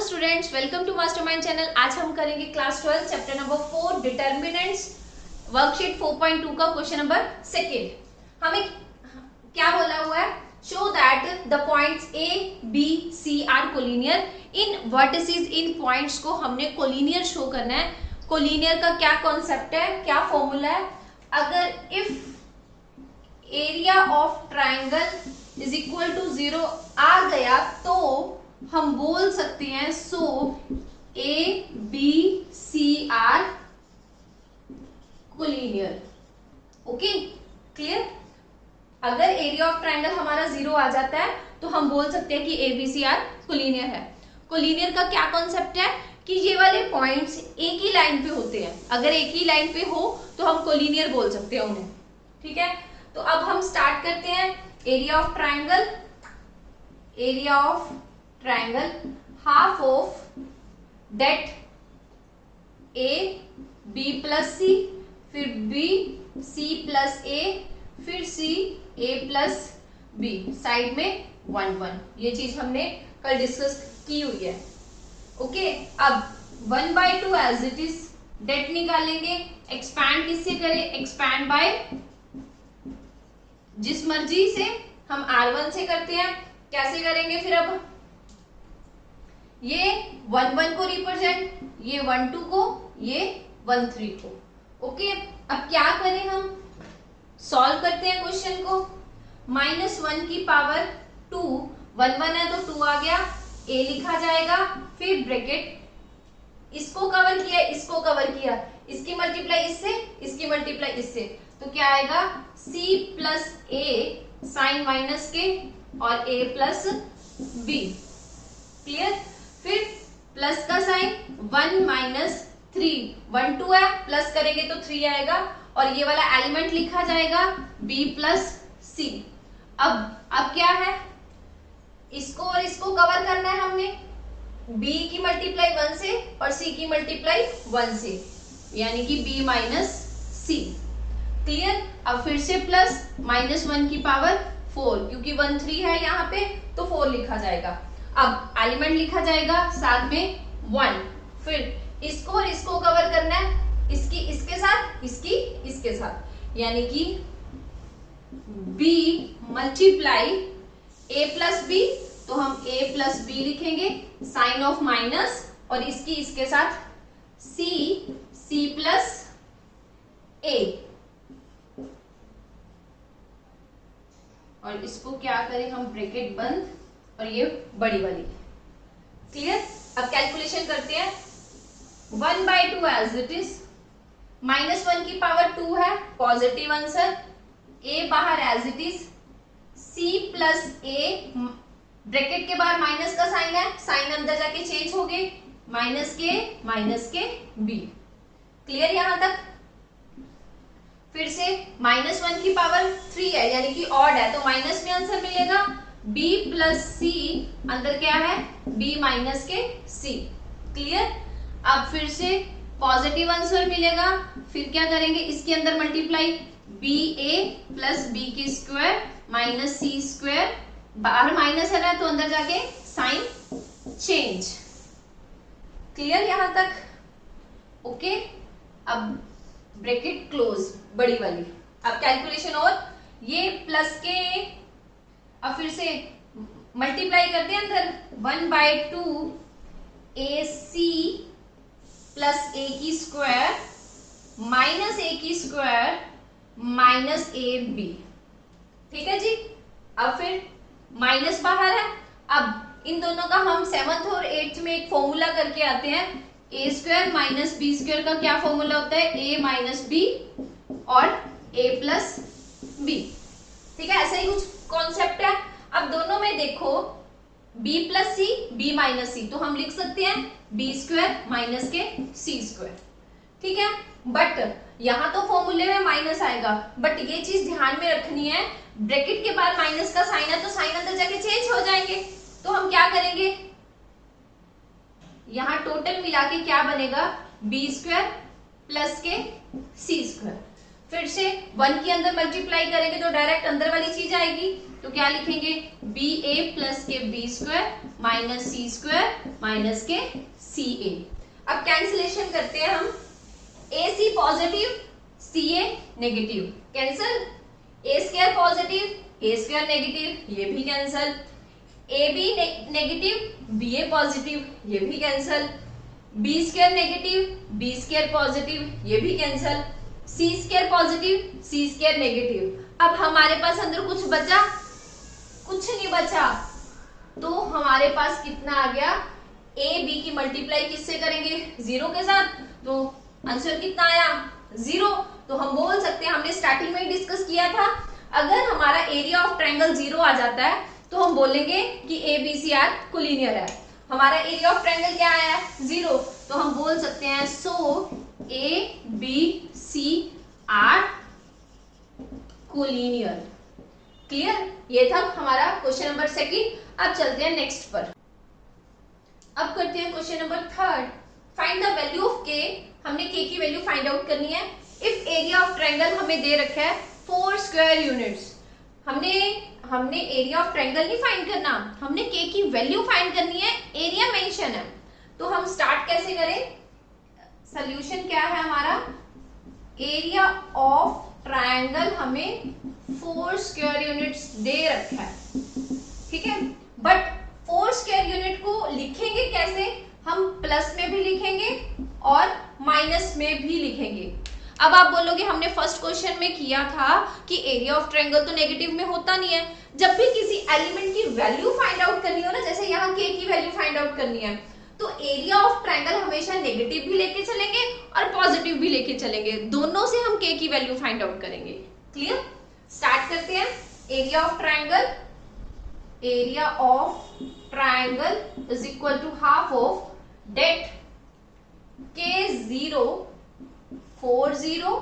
Students, welcome to mastermind channel. आज हम करेंगे class 12 chapter number 4 determinants, worksheet 4.2 का क्वेश्चन नंबर सेकेंड। हमें क्या बोला हुआ है? Show that the points A B C are collinear in vertices. इन पॉइंट्स को हमने कोलिनियर शो करना है। कोलिनियर का क्या कॉन्सेप्ट है, क्या फॉर्मूला है? अगर if area of triangle is equal to 0 आ गया तो हम बोल सकते हैं so A B C are collinear. Okay, clear? अगर एरिया ऑफ ट्राइंगल हमारा 0 आ जाता है तो हम बोल सकते हैं कि A B C are collinear है। कोलिनियर का क्या कॉन्सेप्ट है कि ये वाले पॉइंट्स एक ही लाइन पे होते हैं। अगर एक ही लाइन पे हो तो हम कोलिनियर बोल सकते हैं उन्हें। ठीक है, तो अब हम स्टार्ट करते हैं। Area of triangle, area of triangle half of det A B plus C, फिर बी सी प्लस ए, फिर C A plus B, side में 1 1। ये चीज हमने कल डिस्कस की हुई है। ओके, अब 1/2 एज इट इज डेट निकालेंगे। एक्सपैंड किससे करें? एक्सपैंड बाय जिस मर्जी से हम R1 से करते हैं। कैसे करेंगे फिर? अब ये 1 1 को रिप्रेजेंट, ये 1 2 को, ये 1 3 को। ओके, अब क्या करें? हम सॉल्व करते हैं क्वेश्चन को। -1 की पावर 2, 1 1 है तो 2 आ गया, a लिखा जाएगा, फिर ब्रैकेट, इसको कवर किया, इसको कवर किया, इसकी मल्टीप्लाई इससे, इसकी मल्टीप्लाई इससे, तो क्या आएगा? c plus a sign minus के और a प्लस b। क्लियर? फिर प्लस का साइन 1 माइनस 3, 1 2 है, प्लस करेंगे तो 3 आएगा और ये वाला एलिमेंट लिखा जाएगा b प्लस सी। अब क्या है? इसको और इसको कवर करना है हमने। b की मल्टीप्लाई 1 से और c की मल्टीप्लाई 1 से, यानी कि b माइनस सी। क्लियर? अब फिर से प्लस -1 की पावर 4, क्योंकि 1 3 है यहाँ पे तो 4 लिखा जाएगा। अब एलिमेंट लिखा जाएगा साथ में 1, फिर इसको और इसको कवर करना है, इसकी इसके साथ, इसकी इसके साथ, यानी कि b multiply a plus B, तो हम a प्लस बी लिखेंगे साइन ऑफ माइनस, और इसकी इसके साथ c प्लस a, और इसको क्या करें हम? ब्रैकेट बंद और ये बड़ी वाली। क्लियर? अब कैलकुलेशन करते हैं। 1/2 एज इट इज, -1 की पावर 2 है, पॉजिटिव आंसर, a बाहर as it is, c plus a, bracket के बाहर माइनस का साइन है, साइन अंदर जाके चेंज हो गए, माइनस के b। क्लियर यहां तक? फिर से -1 की पावर 3 है, यानी कि ऑड है, तो माइनस में आंसर मिलेगा। b प्लस सी, अंदर क्या है? b माइनस के c। क्लियर? अब फिर से पॉजिटिव आंसर मिलेगा, फिर क्या करेंगे? इसके अंदर मल्टीप्लाई, ba प्लस बी की स्क्वायर माइनस सी स्क्वायर, बाहर माइनस है ना तो अंदर जाके साइन चेंज। क्लियर यहां तक? ओके, अब ब्रैकेट क्लोज, बड़ी वाली। अब कैलकुलेशन, और ये प्लस के, अब फिर से मल्टीप्लाई करते हैं अंदर, 1/2 ए सी प्लस ए की स्क्वायर माइनस ए की स्क्वायर माइनस ए बी। ठीक है जी? अब फिर माइनस बाहर है, अब इन दोनों का हम 7th और 8th में एक फॉर्मूला करके आते हैं। ए स्क्वायर माइनस बी स्क्वायर का क्या फॉर्मूला होता है? ए माइनस बी और ए प्लस बी। ठीक है, ऐसा ही कुछ कॉन्सेप्ट है। अब दोनों में देखो, b प्लस सी, b माइनस सी, तो हम लिख सकते हैं b स्क्वायर माइनस के c स्क्वायर। ठीक है, बट यहां तो फॉर्मूले में माइनस आएगा, बट ये चीज ध्यान में रखनी है, ब्रैकेट के बाद माइनस का साइन है तो साइन अंदर जाके चेंज हो जाएंगे। तो हम क्या करेंगे? यहां टोटल मिला के क्या बनेगा? b स्क्वायर प्लस के c स्क्वायर। फिर से 1 के अंदर मल्टीप्लाई करेंगे तो डायरेक्ट अंदर वाली चीज आएगी, तो क्या लिखेंगे B A plus K B square minus C square minus K C A. अब कैंसिलेशन करते हैं हम, A C positive C A negative, cancel, A square positive A square negative, ये भी cancel, A B negative B A positive, ये भी cancel, B square negative B square positive, ये भी cancel, C square positive C square negative. अब हमारे पास अंदर कुछ बचा? कुछ नहीं बचा, तो हमारे पास कितना आ गया, ए बी की मल्टीप्लाई किससे करेंगे, 0 के साथ, तो आंसर कितना आया 0। तो हम बोल सकते हैं, हमने स्टार्टिंग में ही डिस्कस किया था, अगर हमारा एरिया ऑफ ट्रायंगल 0 आ जाता है तो हम बोलेंगे कि A B C are collinear है। हमारा एरिया ऑफ ट्रायंगल क्या आया है 0, तो हम बोल सकते हैं so A B C are collinear. Clear, ये था हमारा क्वेश्चन नंबर 2। अब चलते हैं नेक्स्ट पर। अब करते हैं question number 3, find the value of के। हमने के की वैल्यू फाइंड आउट करनी है। इफ एरिया ऑफ ट्रायंगल हमें दे रखा है 4 स्क्वायर यूनिट्स, हमने एरिया ऑफ ट्रायंगल नहीं फाइंड करना, हमने के की वैल्यू फाइंड करनी है, एरिया मेंशन है। तो हम स्टार्ट कैसे करें, सॉल्यूशन क्या है हमारा, एरिया ऑफ ट्रायंगल हमें 4 स्क्वायर यूनिट्स दे रखा है, ठीक है, बट 4 स्क्वायर यूनिट को लिखेंगे कैसे, हम प्लस में भी लिखेंगे और माइनस में भी लिखेंगे। अब आप बोलोगे हमने फर्स्ट क्वेश्चन में किया था कि एरिया ऑफ ट्रायंगल तो नेगेटिव में होता नहीं है, जब भी किसी एलिमेंट की वैल्यू फाइंड आउट करनी हो ना, जैसे यहाँ के की वैल्यू फाइंड आउट करनी है, तो एरिया ऑफ ट्रायंगल हमेशा नेगेटिव भी लेके चलेंगे और पॉजिटिव भी लेके चलेंगे, दोनों से हम के की वैल्यू फाइंड आउट करेंगे। क्लियर, स्टार्ट करते हैं। Area of triangle, area of triangle is equal to half of det के 0 4 0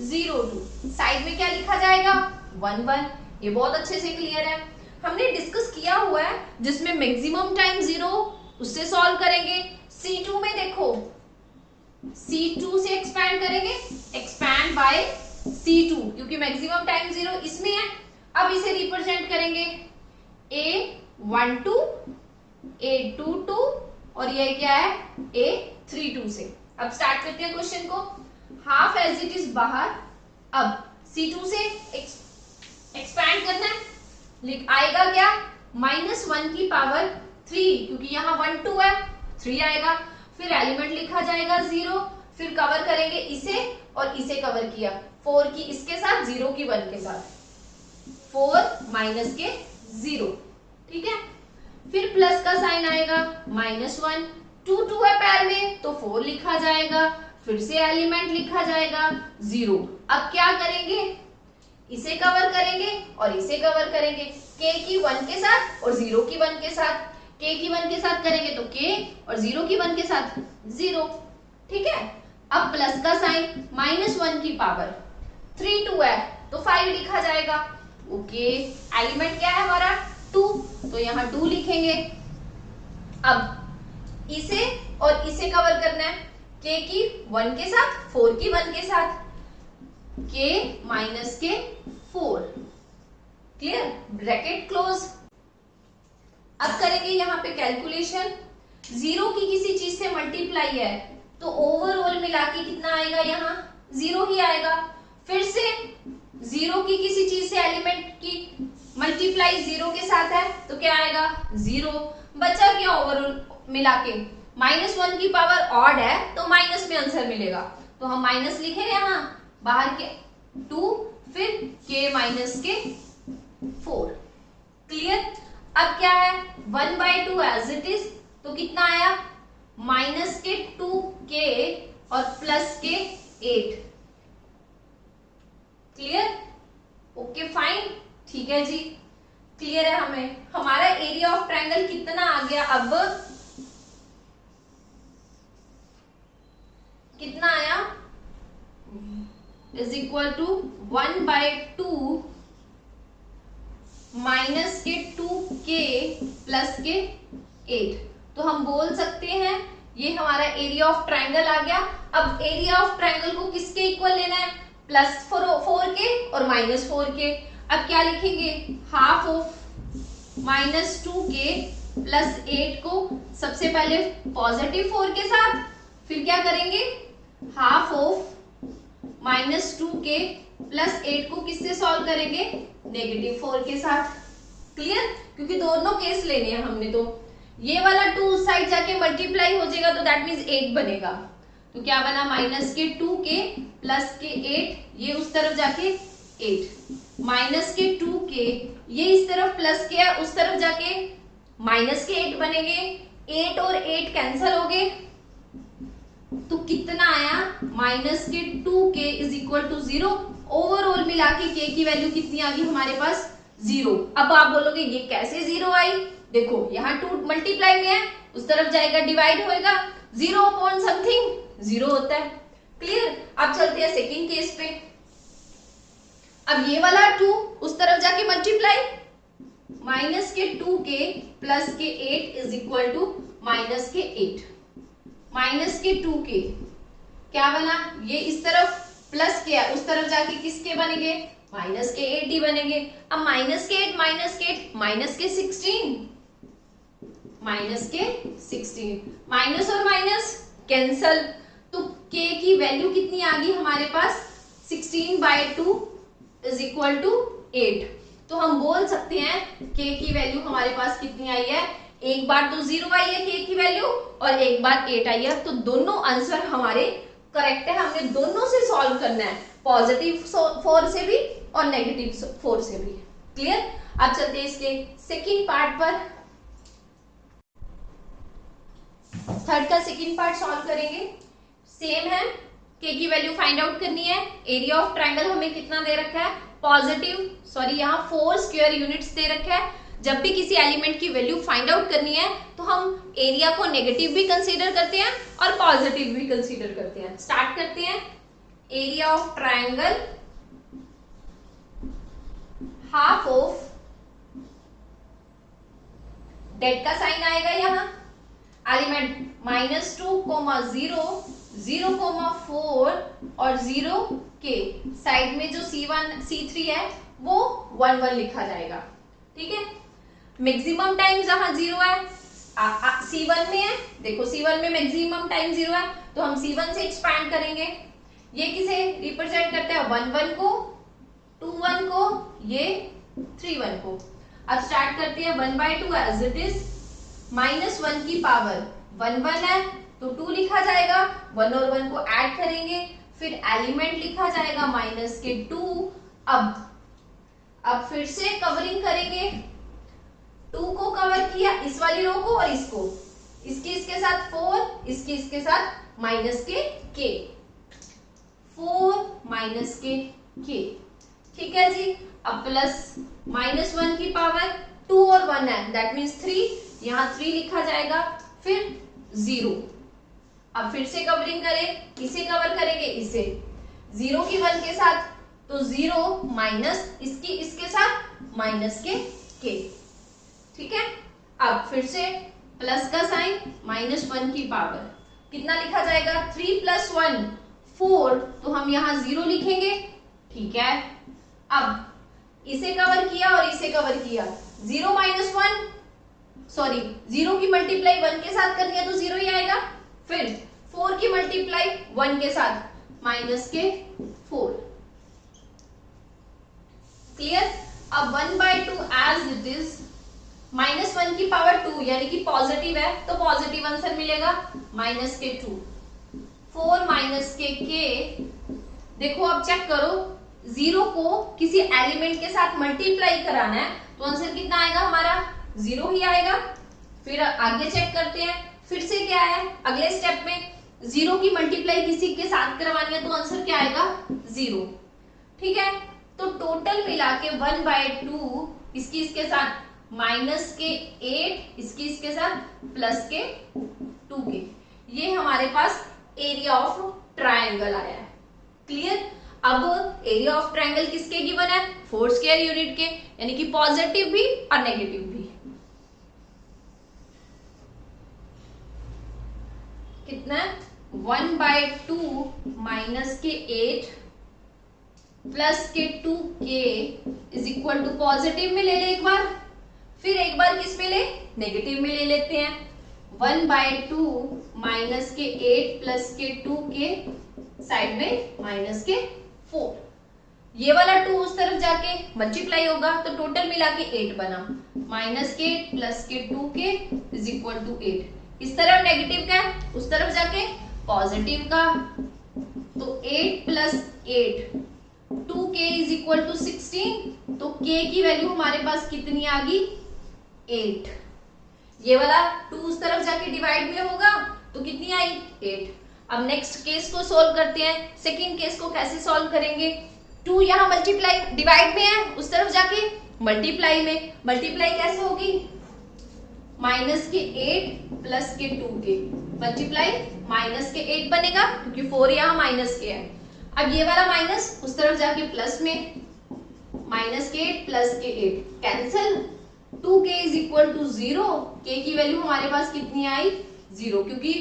0 2, साइड में क्या लिखा जाएगा 1 1। ये बहुत अच्छे से क्लियर है, हमने डिस्कस किया हुआ है, जिसमें मैक्सिमम टाइम 0 उससे सॉल्व करेंगे। C2 में देखो, C2 से एक्सपैंड करेंगे, एक्सपैंड बाय C2, क्योंकि मैक्सिमम टाइम 0 इसमें है। अब इसे रिप्रेजेंट करेंगे A12 A22 और ये क्या है A32 से। अब स्टार्ट करते हैं क्वेश्चन को, हाफ एज इट इज बाहर, अब C2 से एक्सपैंड करना है, आएगा क्या -1 की पावर 3, क्योंकि यहाँ 1 2 है 3 आएगा, फिर एलिमेंट लिखा जाएगा 0, फिर कवर करेंगे इसे और इसे कवर किया, 4 की इसके साथ 0 की 1 के साथ, 4 माइनस के 0, ठीक है, फिर प्लस का साइन आएगा -1, 2 2 है पैर में तो 4 लिखा जाएगा, फिर से एलिमेंट लिखा जाएगा 0। अब क्या करेंगे, इसे कवर करेंगे और इसे कवर करेंगे, k की 1 के साथ और 0 की 1 के साथ, k की 1 के साथ करेंगे तो k और 0 की 1 के साथ 0, ठीक है। अब प्लस का साइन, -1 की पावर 3 2 है तो 5 लिखा जाएगा, ओके, एलिमेंट क्या है हमारा 2, तो यहाँ 2 लिखेंगे। अब इसे और इसे कवर करना है, k की 1 के साथ 4 की 1 के साथ, k माइनस के 4, क्लियर, ब्रैकेट क्लोज। अब करेंगे यहाँ पे कैलकुलेशन, 0 की किसी चीज से मल्टीप्लाई है तो ओवरऑल मिला के कितना आएगा, यहाँ 0 ही आएगा। फिर से 0 की किसी चीज से एलिमेंट की मल्टीप्लाई 0 के साथ है तो क्या आएगा 0, बचा क्या ओवरऑल मिला के, -1 की पावर ऑड है तो माइनस में आंसर मिलेगा, तो हम माइनस लिखेंगे यहाँ बाहर के 2, फिर k माइनस के 4, क्लियर। अब क्या है 1/2 एज इट इज, तो कितना आया माइनस के 2k और plus K 8, clear, okay fine, ठीक है जी, क्लियर है। हमें हमारा एरिया ऑफ ट्रायंगल कितना आ गया, अब कितना आया, इज इक्वल टू 1/2 माइनस के 2k प्लस के 8, तो हम बोल सकते हैं ये हमारा एरिया ऑफ ट्रायंगल आ गया। अब एरिया ऑफ ट्रायंगल को किसके इक्वल लेना है, प्लस 4k और -4k। अब क्या लिखेंगे, हाफ ऑफ -2k प्लस 8 को सबसे पहले पॉजिटिव 4 के साथ, फिर क्या करेंगे, हाफ ऑफ -2k प्लस 8 को किससे सॉल्व करेंगे, -4 के साथ। क्लियर, क्योंकि दोनों केस लेने हैं हमने, तो ये वाला 2 उस साइड जाके मल्टीप्लाई हो जाएगा तो दैट मीन्स 8 बनेगा। तो क्या बना, -2k प्लस के 8, ये उस तरफ जाके 8, -2k ये इस तरफ प्लस के उस तरफ जाके -8 बनेंगे। 8 और 8 कैंसल हो गए, तो कितना आया, -2k is equal to 0। Overall मिला के k की वैल्यू कितनी आ गई हमारे पास, 0। अब आप बोलोगे ये कैसे 0 आई, देखो यहाँ 2 मल्टीप्लाई में है, उस तरफ जाएगा डिवाइड होएगा, 0 अपॉन समथिंग 0 होता है। क्लियर, अब चलते हैं सेकंड केस पे। अब ये वाला 2 उस तरफ जाके multiply, -2k plus K 8 is equal to -8, -2k क्या बना, ये इस तरफ प्लस किया, उस तरफ जाके किसके बनेंगे, -8 ही बनेंगे। अब -8 -16 माइनस और माइनस कैंसल, तो k की वैल्यू कितनी आ गई हमारे पास, 16/2 इज इक्वल टू 8। तो हम बोल सकते हैं k की वैल्यू हमारे पास कितनी आई है, एक बार तो 0 आई है k की वैल्यू और एक बार 8 आई है। तो दोनों आंसर हमारे करेक्ट है, हमने दोनों से सॉल्व करना है, पॉजिटिव 4 से भी और नेगेटिव 4 से भी। क्लियर, अब चलते हैं इसके सेकंड पार्ट पर। थर्ड का सेकंड पार्ट सॉल्व करेंगे, सेम है, k की वैल्यू फाइंड आउट करनी है। एरिया ऑफ ट्रायंगल हमें कितना दे रखा है, यहाँ 4 स्क्वायर यूनिट्स दे रखा है। जब भी किसी एलिमेंट की वैल्यू फाइंड आउट करनी है तो हम एरिया को नेगेटिव भी कंसीडर करते हैं और पॉजिटिव भी कंसीडर करते हैं। स्टार्ट करते हैं, area of triangle half of, det का साइन आएगा यहाँ, एलिमेंट -2, 0, 0,4 और 0k, साइड में जो C1 C3 है वो 1 1 लिखा जाएगा। ठीक है, मैक्सिमम टाइम जहां 0 है C1 में है, देखो C1 में मैक्सिमम टाइम 0 है तो हम C1 से एक्सपैंड करेंगे। ये किसे रिप्रेजेंट करते हैं, 1 1 को, 2 1 को, ये 3 1 को। अब स्टार्ट करते हैं 1/2 एज इट इज, -1 की पावर 1 1 है तो 2 लिखा जाएगा, 1 और 1 को ऐड करेंगे, फिर एलिमेंट लिखा जाएगा -2। अब फिर से कवरिंग करेंगे, 2 को कवर किया, इस वाली रो को और इसको, इसके साथ 4, इसके साथ -k, 4 -k। ठीक है जी, अब प्लस -1 की पावर 2 और 1 है, दैट मीन्स 3, यहाँ 3 लिखा जाएगा, फिर 0। अब फिर से कवरिंग करें, इसे कवर करेंगे, इसे 0 की 1 के साथ, तो 0 माइनस इसके साथ -k। ठीक है, अब फिर से प्लस का साइन, -1 की पावर कितना लिखा जाएगा, 3 + 1 4, तो हम यहाँ 0 लिखेंगे। ठीक है, अब इसे कवर किया और इसे कवर किया, 0 - 1 सॉरी 0 की मल्टीप्लाई 1 के साथ करनी है तो 0 ही आएगा, फिर 4 की मल्टीप्लाई 1 के साथ -4। क्लियर, अब 1/2 एज इट इज, -1 की पावर 2 यानी कि पॉजिटिव है तो पॉजिटिव आंसर मिलेगा, -2, 4 -k। देखो अब चेक करो, 0 को किसी एलिमेंट के साथ मल्टीप्लाई कराना है तो आंसर कितना आएगा हमारा, 0 ही आएगा। फिर आगे चेक करते हैं, फिर से क्या है, अगले स्टेप में 0 की मल्टीप्लाई किसी के साथ करवानी है तो आंसर क्या आएगा, 0। ठीक है, तो टोटल मिला के 1/2, इसके साथ -8, इसके साथ +2k, ये हमारे पास एरिया ऑफ ट्रायंगल आया है। क्लियर, अब एरिया ऑफ ट्रायंगल किसके गिवन है, 4 स्क्वायर यूनिट के, यानी कि पॉजिटिव भी और नेगेटिव भी। कितना, 1/2 -8 प्लस के 2k is equal to positive में ले ले एक बार, फिर एक बार किस में ले, नेगेटिव में ले लेते हैं। 1/2 माइनस के 8 प्लस के 2k साइड में माइनस के 4, ये वाला 2 उस तरफ जाके मल्टीप्लाई होगा तो टोटल मिला के 8 बना। माइनस के 8 प्लस के 2k इज इक्वल टू 8। इस तरफ नेगेटिव का है, उस तरफ जाके पॉजिटिव का, तो 8 plus 8 2k is equal to 16। तो k की वैल्यू हमारे पास कितनी आ गई, 8। ये वाला 2 उस तरफ जाके डिवाइड में होगा तो कितनी आई, 8। अब नेक्स्ट केस को सॉल्व करते हैं। सेकंड केस को कैसे सॉल्व करेंगे, 2 यहाँ मल्टीप्लाई डिवाइड में है, उस तरफ जाके मल्टीप्लाई में, मल्टीप्लाई कैसे होगी, माइनस के 8 प्लस के 2k, मल्टीप्लाई माइनस के 8 बनेगा क्योंकि 4 यहाँ माइनस के है। अब ये वाला माइनस उस तरफ जाके प्लस में, माइनस के 8 plus K 8 cancel, 2k is equal to 0। k की वैल्यू हमारे पास कितनी आई, 0, क्योंकि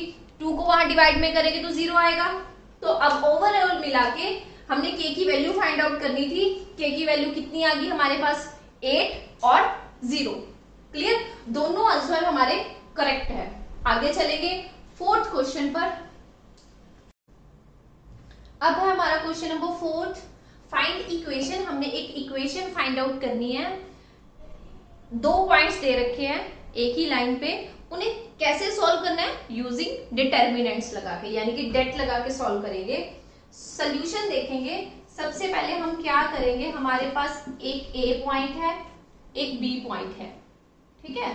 2 को वहां डिवाइड में करेंगे तो 0 आएगा। तो अब ओवरऑल मिला के हमने k की वैल्यू फाइंड आउट करनी थी। k की वैल्यू कितनी आ गई हमारे पास, 8 और 0। क्लियर, दोनों आंसर हमारे करेक्ट है। आगे चलेंगे फोर्थ क्वेश्चन पर। अब है हमारा क्वेश्चन नंबर 4, फाइंड इक्वेशन। हमने एक इक्वेशन फाइंड आउट करनी है। 2 पॉइंट्स दे रखे हैं एक ही लाइन पे, उन्हें कैसे सॉल्व करना है, यूजिंग डिटर्मिनेंट्स लगा के, यानी कि डेट लगा के सॉल्व करेंगे। सॉल्यूशन देखेंगे। सबसे पहले हम क्या करेंगे, हमारे पास एक ए पॉइंट है, एक बी पॉइंट है, ठीक है।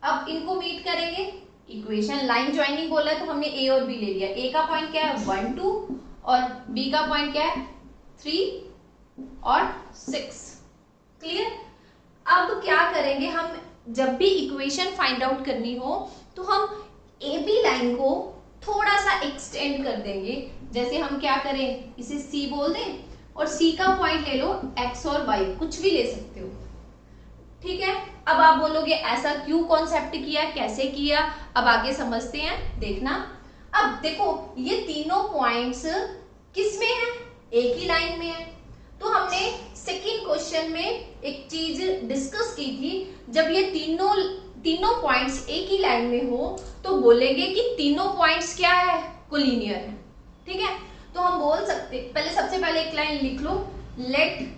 अब इनको मीट करेंगे, इक्वेशन लाइन ज्वाइनिंग बोला है तो हमने ए और बी ले लिया। ए का पॉइंट क्या है, 1 2, और बी का पॉइंट क्या है, 3 और 6। क्लियर। अब क्या करेंगे हम, जब भी इक्वेशन फाइंड आउट करनी हो तो हम ए बी लाइन को थोड़ा सा एक्सटेंड कर देंगे। जैसे हम क्या करें, इसे सी बोल दें और सी का पॉइंट ले लो एक्स और वाई, कुछ भी ले सकते हो, ठीक है। अब आप बोलोगे ऐसा क्यों कॉन्सेप्ट किया, कैसे किया, अब आगे समझते हैं, देखना। अब देखो ये तीनों पॉइंट्स किस में है, एक ही लाइन में है। तो हमने सेकंड क्वेश्चन में एक चीज डिस्कस की थी, जब ये तीनों पॉइंट्स एक ही लाइन में हो तो बोलेंगे कि तीनों पॉइंट्स क्या है, कोलिनियर है, ठीक है। तो हम बोल सकते, पहले सबसे पहले एक लाइन लिख लो, let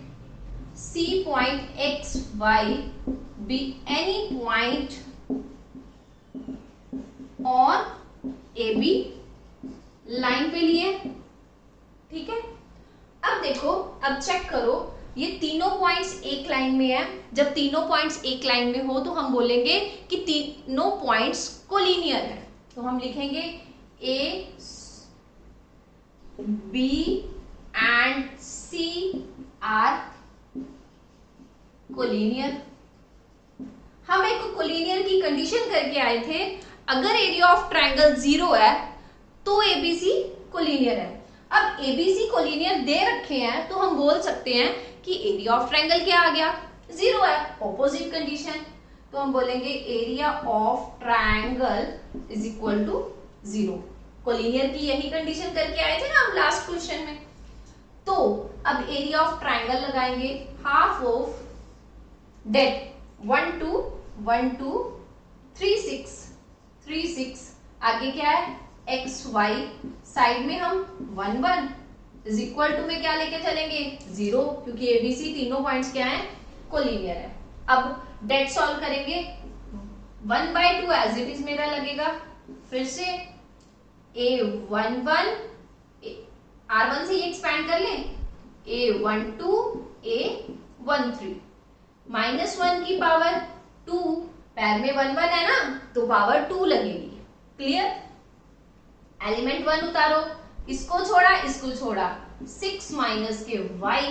C point x y be any point on AB line पे लिए, ठीक है। अब देखो, अब चेक करो, ये तीनों पॉइंट्स एक लाइन में है। जब तीनों पॉइंट्स एक लाइन में हो तो हम बोलेंगे कि तीनों पॉइंट्स कोलिनियर है। तो हम लिखेंगे A, B and C are collinear. हम एक कोलिनियर की कंडीशन करके आए थे, अगर एरिया ऑफ ट्रायंगल 0 है तो एबीसी कोलिनियर है। अब एबीसी कोलिनियर दे रखे हैं तो हम बोल सकते हैं कि एरिया ऑफ ट्रायंगल क्या आ गया, 0 है, ऑपोजिट कंडीशन। तो हम बोलेंगे area of triangle is equal to 0। Collinear की यही कंडीशन करके आए थे ना हम लास्ट क्वेश्चन में। तो अब एरिया ऑफ ट्रायंगल लगाएंगे, हाफ ऑफ डेट 1 2 1 2 3 6 3 6, आगे क्या है एक्स वाई, साइड में हम 1 1 इज इक्वल टू में क्या लेके चलेंगे 0, क्योंकि एबीसी तीनों पॉइंट्स क्या है, कोलिनियर है। अब डेट सॉल्व करेंगे, 1/2 एज इट इज मेरा लगेगा, फिर से a11 r1 से ये एक्सपैंड कर लें, a12 a13 -1 की पावर 2, पैर में 1 1 है ना तो पावर 2 लगेगी। क्लियर। एलिमेंट 1 उतारो, इसको छोड़ा इसको छोड़ा, 6 माइनस के y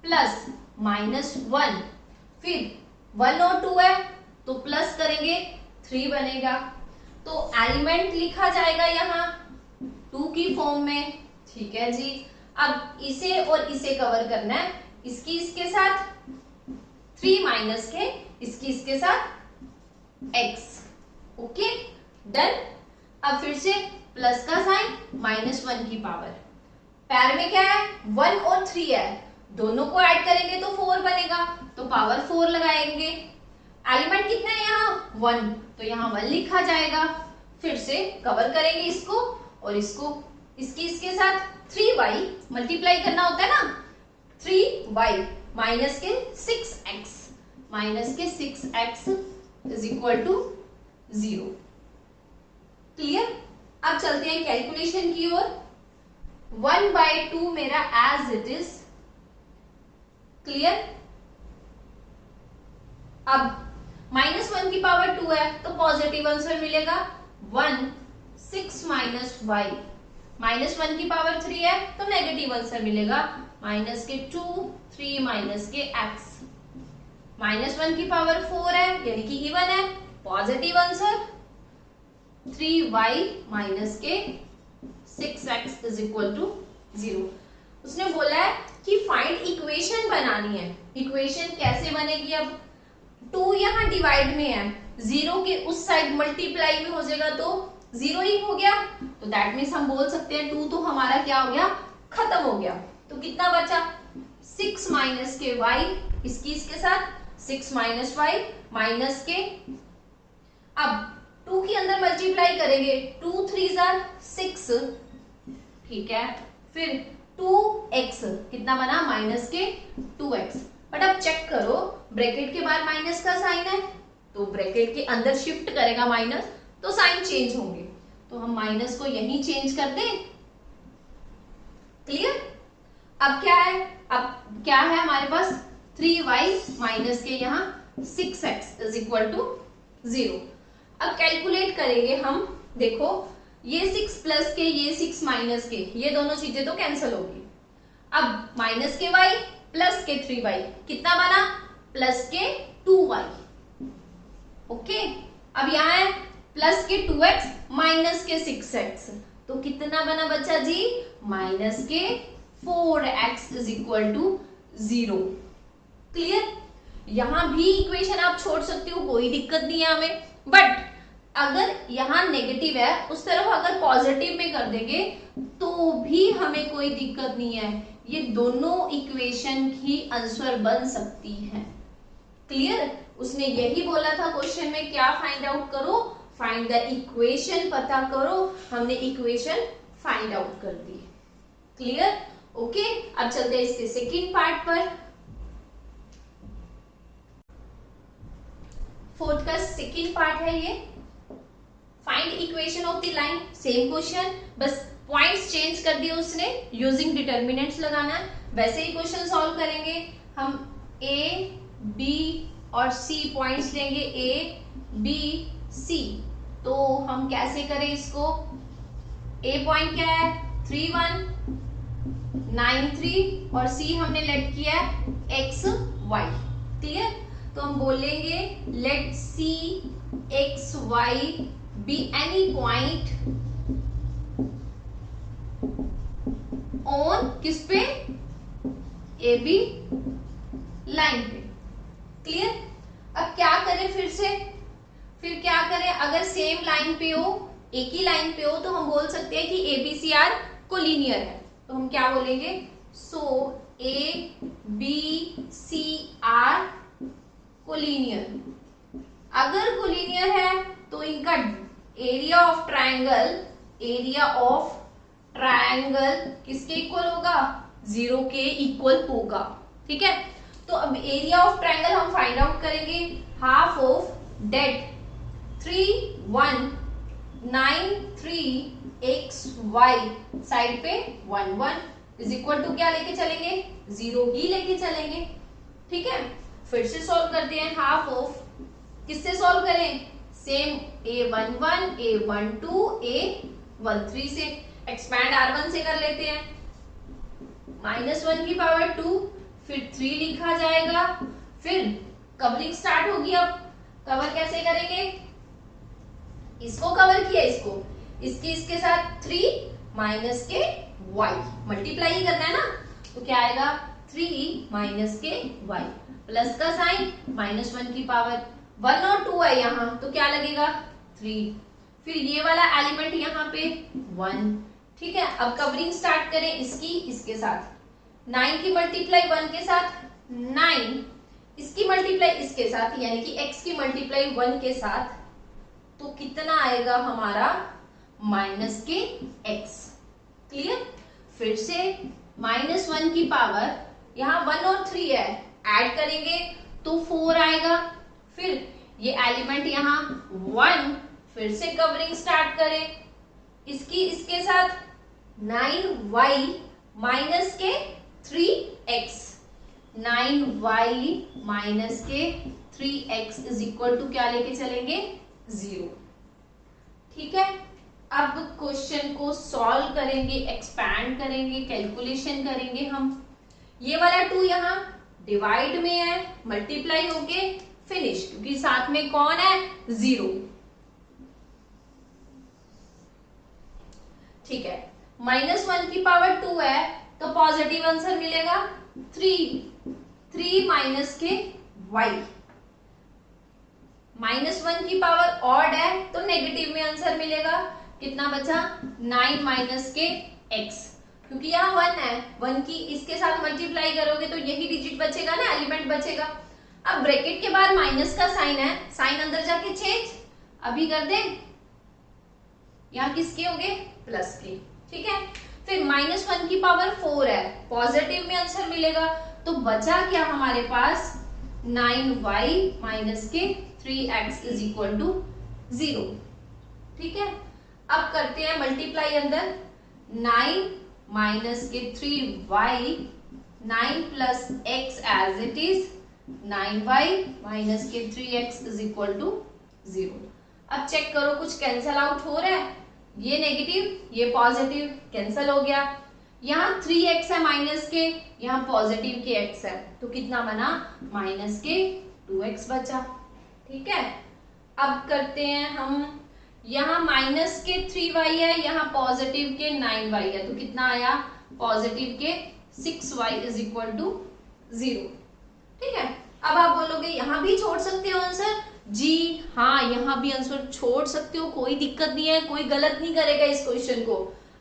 प्लस -1, फिर 1 और 2 है तो प्लस करेंगे 3 बनेगा। तो एलिमेंट लिखा जाएगा यहाँ 2 की फॉर्म में, ठीक है जी। अब इसे और इसे कवर करना है, इसकी इसके साथ 3 माइनस के, इसकी इसके साथ x, ओके डन। अब फिर से प्लस का साइन, -1 की पावर, पैर में क्या है 1 और 3 है, दोनों को ऐड करेंगे तो 4 बनेगा, तो पावर 4 लगाएंगे। एलिमेंट कितना है यहाँ 1, तो यहाँ 1 लिखा जाएगा। फिर से कवर करेंगे इसको और इसको, इसके साथ 3y मल्टीप्लाई करना होता है ना, 3y माइनस के 6x is equal to 0। Clear. अब चलते हैं कैलकुलेशन की ओर। 1/2 मेरा एज इट इज। क्लियर। अब -1 की पावर 2 है तो पॉजिटिव आंसर मिलेगा 1 6 माइनस वाई। -1 की पावर 3 है तो नेगेटिव आंसर मिलेगा -2 3 माइनस के x। -1 की पावर 4 है यानी कि इवन है, पॉजिटिव आंसर 3y माइनस के 6x इज इक्वल टू 0। उसने बोला है कि फाइंड इक्वेशन बनानी है। इक्वेशन कैसे बनेगी? अब 2 यहाँ डिवाइड में है, 0 के उस साइड मल्टीप्लाई में हो जाएगा तो 0 ही हो गया, तो दैट मीन्स हम बोल सकते हैं 2 तो हमारा क्या हो गया, खत्म हो गया। तो कितना बचा 6 माइनस के y, इसके साथ 6 माइनस वाई माइनस के, अब 2 के अंदर मल्टीप्लाई करेंगे, 2 3 6, ठीक है। फिर 2x कितना बना माइनस के 2x। बट अब चेक करो ब्रैकेट के बाद माइनस का साइन है तो ब्रैकेट के अंदर शिफ्ट करेगा माइनस तो साइन चेंज होंगे, तो हम माइनस को यहीं चेंज कर दें। क्लियर। अब क्या है हमारे पास 3y माइनस के यहाँ 6x इज इक्वल टू 0। अब कैलकुलेट करेंगे हम, देखो ये 6 प्लस के ये 6 माइनस के, ये दोनों चीजें तो कैंसिल होगी। अब माइनस के y प्लस के 3y कितना बना प्लस के 2y। ओके। अब यहाँ है प्लस के 2x माइनस के 6x, तो कितना बना बच्चा जी माइनस के 4x is equal to 0। Clear. यहां भी इक्वेशन आप छोड़ सकते हो, कोई दिक्कत नहीं है हमें, बट अगर यहां नेगेटिव है उस तरफ अगर पॉजिटिव में कर देंगे तो भी हमें कोई दिक्कत नहीं है, ये दोनों इक्वेशन की आंसर बन सकती है। क्लियर। उसने यही बोला था क्वेश्चन में, क्या फाइंड आउट करो, फाइंड द इक्वेशन पता करो, हमने इक्वेशन फाइंड आउट कर दी। क्लियर। ओके। अब चलते हैं इसके सेकंड पार्ट पर। फोर्थ का सेकंड पार्ट है ये, find equation of the line. Same question, बस पॉइंट्स चेंज कर दिए उसने, यूजिंग डिटर्मिनेंट्स लगाना है। वैसे ही क्वेश्चन सॉल्व करेंगे हम, ए बी और सी पॉइंट्स लेंगे, ए बी सी। तो हम कैसे करें इसको, ए पॉइंट क्या है 3 1 9 3 और सी हमने लेट किया x y। क्लियर। तो हम बोलेंगे let C X Y be any point on किस पे, ए बी लाइन पे। क्लियर। अब क्या करें फिर क्या करें, अगर सेम लाइन पे हो, एक ही लाइन पे हो, तो हम बोल सकते हैं कि A B C are collinear है। तो हम क्या बोलेंगे, so A B C are collinear. अगर कोलिनियर है तो इनका एरिया ऑफ ट्रायंगल किसके इक्वल होगा, 0 के इक्वल होगा। ठीक है। तो अब एरिया ऑफ ट्रायंगल हम फाइंड आउट करेंगे, half of det 3 1 9 3 x y side पे 1 1 इज इक्वल टू क्या लेके चलेंगे, 0 ही लेके चलेंगे। ठीक है। फिर से सॉल्व करते हैं, हाफ ऑफ किससे सॉल्व करें, सेम a11 a12 a13 से, एक्सपैंड r1 से कर लेते हैं, -1 की पावर 2 फिर 3 लिखा जाएगा, फिर कवरिंग स्टार्ट होगी। अब कवर कैसे करेंगे, इसको कवर किया, इसके साथ 3 माइनस के y मल्टीप्लाई ही करना है ना, तो क्या आएगा 3 माइनस के y, प्लस का साइन, -1 की पावर 1 और 2 है यहाँ, तो क्या लगेगा 3, फिर ये वाला एलिमेंट यहाँ पे 1, ठीक है, अब कवरिंग स्टार्ट करें इसके साथ। 9 की मल्टीप्लाई 1 के साथ 9, इसकी मल्टीप्लाई इसके साथ यानी कि x की मल्टीप्लाई 1 के साथ, तो कितना आएगा हमारा माइनस के x। क्लियर। फिर से -1 की पावर, यहाँ 1 और 3 है, ऐड करेंगे तो 4 आएगा। फिर ये एलिमेंट यहाँ 1, फिर से कवरिंग स्टार्ट करें इसके साथ 9y माइनस के 3x, 9y माइनस के 3x इज इक्वल टू क्या लेके चलेंगे 0। ठीक है, अब क्वेश्चन को सॉल्व करेंगे, एक्सपैंड करेंगे, कैलकुलेशन करेंगे हम। ये वाला 2 यहाँ डिवाइड में है, मल्टीप्लाई होके फिनिश, क्योंकि साथ में कौन है 0। ठीक है, -1 की पावर 2 है तो पॉजिटिव आंसर मिलेगा 3 माइनस के y। -1 की पावर ऑड है तो नेगेटिव में आंसर मिलेगा, कितना बचा 9 माइनस के x, क्योंकि यहाँ 1 है, 1 की इसके साथ मल्टीप्लाई करोगे तो यही डिजिट बचेगा ना, एलिमेंट बचेगा। अब ब्रैकेट के बाद माइनस का साइन है, साइन अंदर जाके चेंज अभी कर दे, यहाँ किसके हो गए प्लस के। ठीक है, फिर -1 की पावर 4 है, पॉजिटिव में आंसर मिलेगा, तो बचा क्या हमारे पास 9y माइनस के 3x इज इक्वल टू 0। ठीक है, अब करते हैं मल्टीप्लाई अंदर, 9 माइनस के 3y, 9 plus x as it is, 9y minus के 3x इज इक्वल टू 0। अब चेक करो कुछ कैंसल आउट हो रहा है, ये नेगेटिव ये पॉजिटिव कैंसल हो गया, यहाँ 3x है माइनस के, यहाँ पॉजिटिव के x है, तो कितना बना माइनस के 2x बचा। ठीक है, अब करते हैं हम, यहाँ माइनस के 3y है, यहाँ पॉजिटिव के 9y है, तो कितना आया पॉजिटिव के 6y इज इक्वल टू 0। ठीक है, अब आप बोलोगे यहाँ भी छोड़ सकते हो आंसर, जी हाँ यहाँ भी आंसर छोड़ सकते हो, कोई दिक्कत नहीं है, कोई गलत नहीं करेगा इस क्वेश्चन को।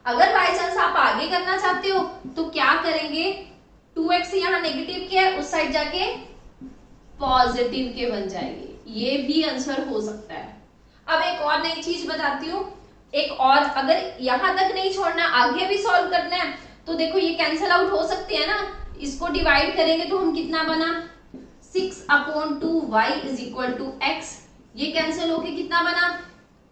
अगर बाय चांस आप आगे करना चाहते हो तो क्या करेंगे, 2x यहाँ नेगेटिव के है, उस साइड जाके पॉजिटिव के बन जाएंगे, ये भी आंसर हो सकता है। अब एक और नई चीज बताती हूँ, एक और, अगर यहां तक नहीं छोड़ना आगे भी सॉल्व करना है तो देखो ये कैंसल आउट हो सकते हैं ना, इसको डिवाइड करेंगे तो हम कितना बना 6/2y is equal to x, ये कैंसिल होके कितना बना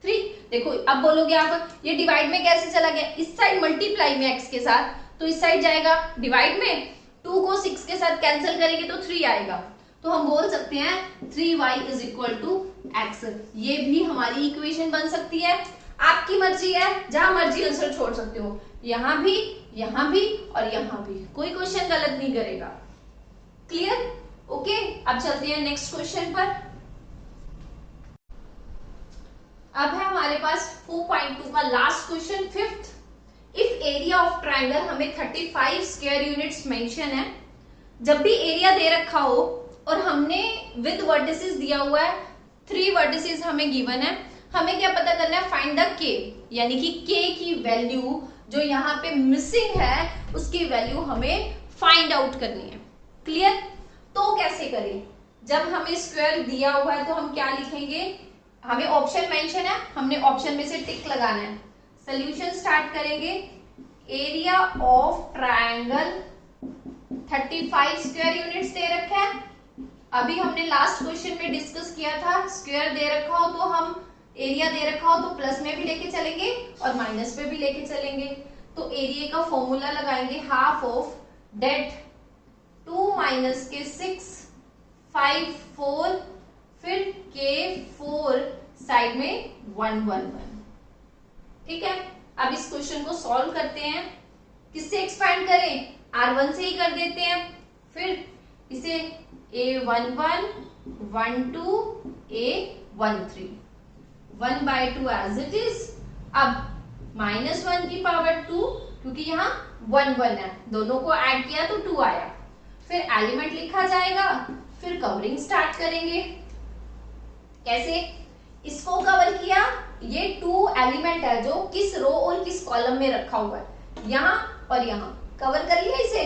3। देखो अब बोलोगे आप ये डिवाइड में कैसे चला गया, इस साइड मल्टीप्लाई में x के साथ, तो इस साइड जाएगा डिवाइड में, 2 को 6 के साथ कैंसिल करेंगे तो 3 आएगा, तो हम बोल सकते हैं 3y is equal to x। ये भी हमारी इक्वेशन बन सकती है, आपकी मर्जी है, जहां मर्जी आंसर छोड़ सकते हो, यहाँ भी और यहाँ भी, कोई क्वेश्चन गलत नहीं करेगा। Clear, okay. अब चलते हैं नेक्स्ट क्वेश्चन पर। अब है हमारे पास 4.2 का last question, 5th। If area of triangle, हमें 35 स्क्वायर यूनिट्स मेंशन है, जब भी एरिया दे रखा हो और हमने विद वर्टिसेस दिया हुआ है, 3 वर्टिसेस हमें गिवन है, हमें क्या पता करना है, फाइंड द के, यानी कि के की वैल्यू जो यहाँ पे मिसिंग है उसकी वैल्यू हमें फाइंड आउट करनी है। क्लियर, तो कैसे करें, जब हमें स्क्वायर दिया हुआ है तो हम क्या लिखेंगे, हमें ऑप्शन मेंशन है, हमने ऑप्शन में से टिक लगाना है, सॉल्यूशन स्टार्ट करेंगे, area of triangle 35 square units दे रखा है। अभी हमने लास्ट क्वेश्चन में डिस्कस किया था, स्क्वायर दे रखा हो तो हम, एरिया दे रखा हो तो प्लस में भी लेके चलेंगे और माइनस में भी लेके चलेंगे, तो एरिया का फॉर्मूला लगाएंगे, हाफ ऑफ डेट 2 माइनस के 6 5 4, फिर के 4 साइड में 1 1 1। ठीक है, अब इस क्वेश्चन को सॉल्व करते हैं, किससे एक्सपैंड करें, R1 से ही कर देते हैं, फिर इसे A11 12 A13 1/2 as it is. अब -1 की पावर 2, क्योंकि यहाँ 1 1 है, दोनों को ऐड किया तो 2 आया, फिर एलिमेंट लिखा जाएगा, फिर कवरिंग स्टार्ट करेंगे। कैसे, इसको कवर किया, ये 2 एलिमेंट है जो किस रो और किस कॉलम में रखा हुआ है, यहाँ और यहाँ कवर कर लिया इसे।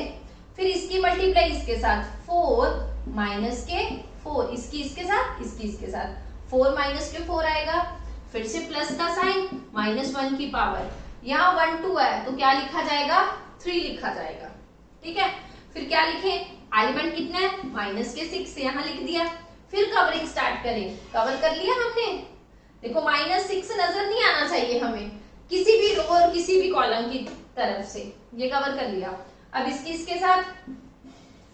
फिर इसकी मल्टीप्लाई इसके साथ 4 माइनस के 4, इसकी इसके साथ, इसकी इसके साथ 4 माइनस के 4 आएगा। फिर से प्लस का साइन, -1 की पावर, यहाँ 1 2 है तो क्या लिखा जाएगा, 3 लिखा जाएगा। ठीक है, फिर क्या लिखे, एलिमेंट कितना है, माइनस के 6 यहाँ लिख दिया। फिर कवरिंग स्टार्ट करें, कवर कर लिया हमने। देखो -6 नजर नहीं आना चाहिए हमें किसी भी रो और किसी भी कॉलम की तरफ से, ये कवर कर लिया। अब इसकी इसके साथ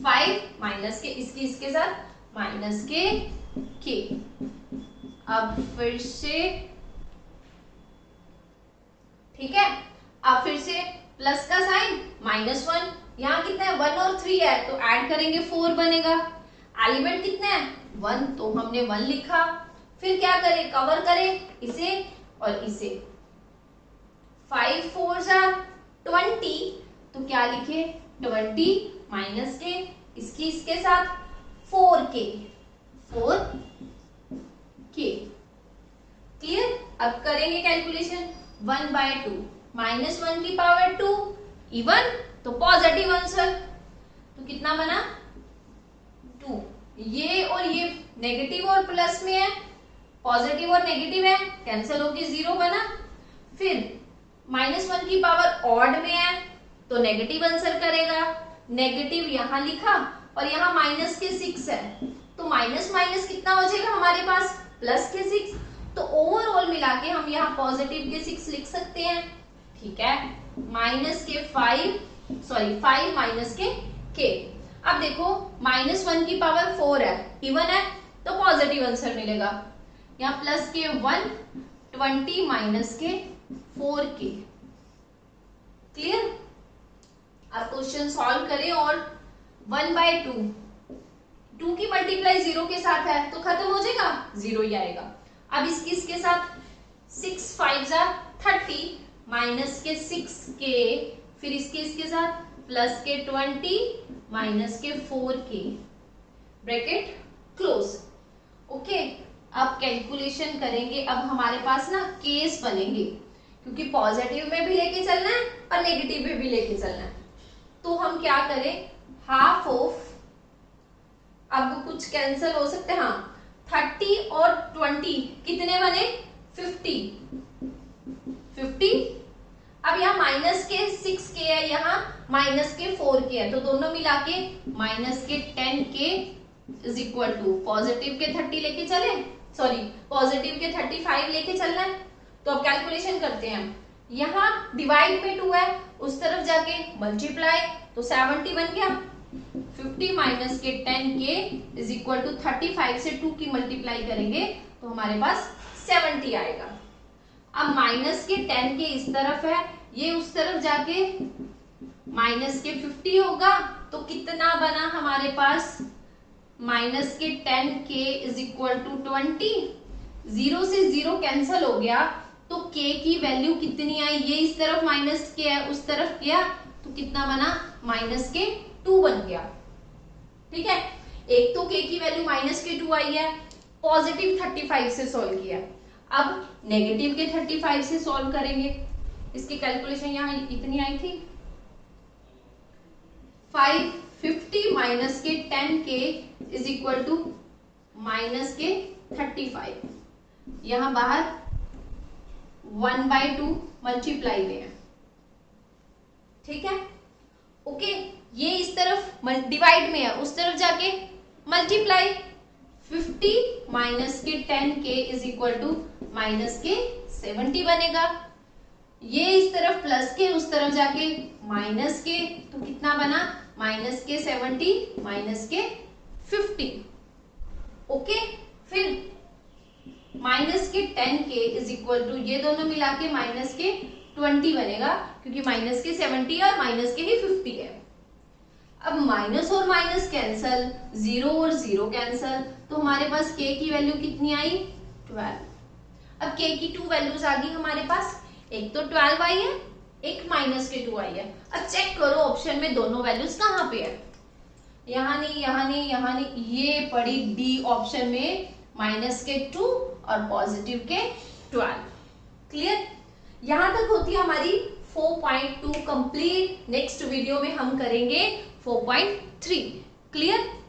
5 माइनस के, इसकी इसके साथ माइनस के। अब फिर से, ठीक है, अब फिर से प्लस का साइन, -1, यहाँ कितना है 1 और 3 है तो ऐड करेंगे 4 बनेगा। एलिमेंट कितना है 1 तो हमने 1 लिखा। फिर क्या करें, कवर करें इसे और इसे, 5 4 20 तो क्या लिखे 20 माइनस के, इसकी इसके साथ 4k। क्लियर। अब करेंगे कैलकुलेशन, 1/2 -1 की पावर 2 इवन तो पॉजिटिव आंसर, तो कितना बना 2। ये और ये नेगेटिव और प्लस में है, पॉजिटिव और नेगेटिव है, कैंसिल होके 0 बना। फिर -1 की पावर ऑड में है तो नेगेटिव आंसर करेगा, नेगेटिव यहां लिखा और यहाँ माइनस के 6 है तो माइनस माइनस कितना हो जाएगा हमारे पास, प्लस के 6। तो ओवरऑल मिला के हम यहाँ पॉजिटिव के 6 लिख सकते हैं। ठीक है, फाइव माइनस के। अब देखो -1 की पावर 4 है, इवन है तो पॉजिटिव आंसर मिलेगा। यहाँ प्लस के 1, 20 माइनस के 4k। क्लियर। अब क्वेश्चन सॉल्व करें और 1/2, 2 की मल्टीप्लाई 0 के साथ है तो खत्म हो जाएगा, 0 ही आएगा। अब इसके साथ 6 5 30 माइनस के 6k, फिर इसके साथ प्लस के 20 माइनस के 4k, ब्रैकेट क्लोज। ओके, अब कैलकुलेशन करेंगे। अब हमारे पास ना केस बनेंगे क्योंकि पॉजिटिव में भी लेके चलना है और नेगेटिव में भी लेके चलना है। तो हम क्या करें, हाफ ऑफ, अब कुछ कैंसिल हो सकते हैं, हाँ 30 और 20 कितने बने 50। अब यहाँ माइनस के 6k है, यहाँ माइनस के 4k है तो दोनों मिला के माइनस के 10k is equal to, positive के 30 लेके चले, सॉरी पॉजिटिव के 35 लेके चलना है। तो अब कैलकुलेशन करते हैं, यहाँ डिवाइड में 2 है, उस तरफ जाके मल्टीप्लाई तो 70 बन गया। 50 माइनस के 10k इज इक्वल टू 35 से 2 की मल्टीप्लाई करेंगे तो हमारे पास 70 आएगा। अब माइनस के 10k इस तरफ है, ये उस तरफ जाके माइनस के 50 होगा तो कितना बना हमारे पास, माइनस के 10k इज इक्वल टू 20। 0 से 0 कैंसिल हो गया तो k की वैल्यू कितनी आई, ये इस तरफ माइनस के है, उस तरफ किया तो कितना बना, माइनस के 2 बन गया। ठीक है, एक तो k की वैल्यू माइनस के 2 आई है, पॉजिटिव 35 से सॉल्व किया। अब नेगेटिव के 35 से सॉल्व करेंगे। इसकी कैलकुलेशन यहाँ इतनी आई थी, 550 माइनस के 10k is equal to minus के 35। यहां बाहर 1/2 मल्टीप्लाई में है। ठीक है, ओके, ये इस तरफ डिवाइड में है, उस तरफ जाके मल्टीप्लाई, 50 माइनस के 10k is equal to minus के 70 बनेगा। ये इस तरफ प्लस के, उस तरफ जाके माइनस के तो कितना बना, माइनस के 70 माइनस के 50। ओके, फिर माइनस के 10k इज इक्वल टू, ये दोनों मिला के माइनस के 20 बनेगा क्योंकि माइनस के 70 और माइनस के ही 50 है। अब माइनस और माइनस कैंसल, 0 और 0 कैंसल, तो हमारे पास k की वैल्यू कितनी आई, 12। अब k की 2 वैल्यूज आ गई हमारे पास, एक तो 12 आई है, एक माइनस के 2 आई है। अब चेक करो ऑप्शन में दोनों वैल्यूज कहाँ पे है, यहाँ नहीं, यहाँ नहीं, यहाँ नहीं, ये पड़ी डी ऑप्शन में, माइनस के 2 और पॉजिटिव के 12। क्लियर? यहां तक होती है हमारी 4.2 कंप्लीट। नेक्स्ट वीडियो में हम करेंगे 4.3। क्लियर?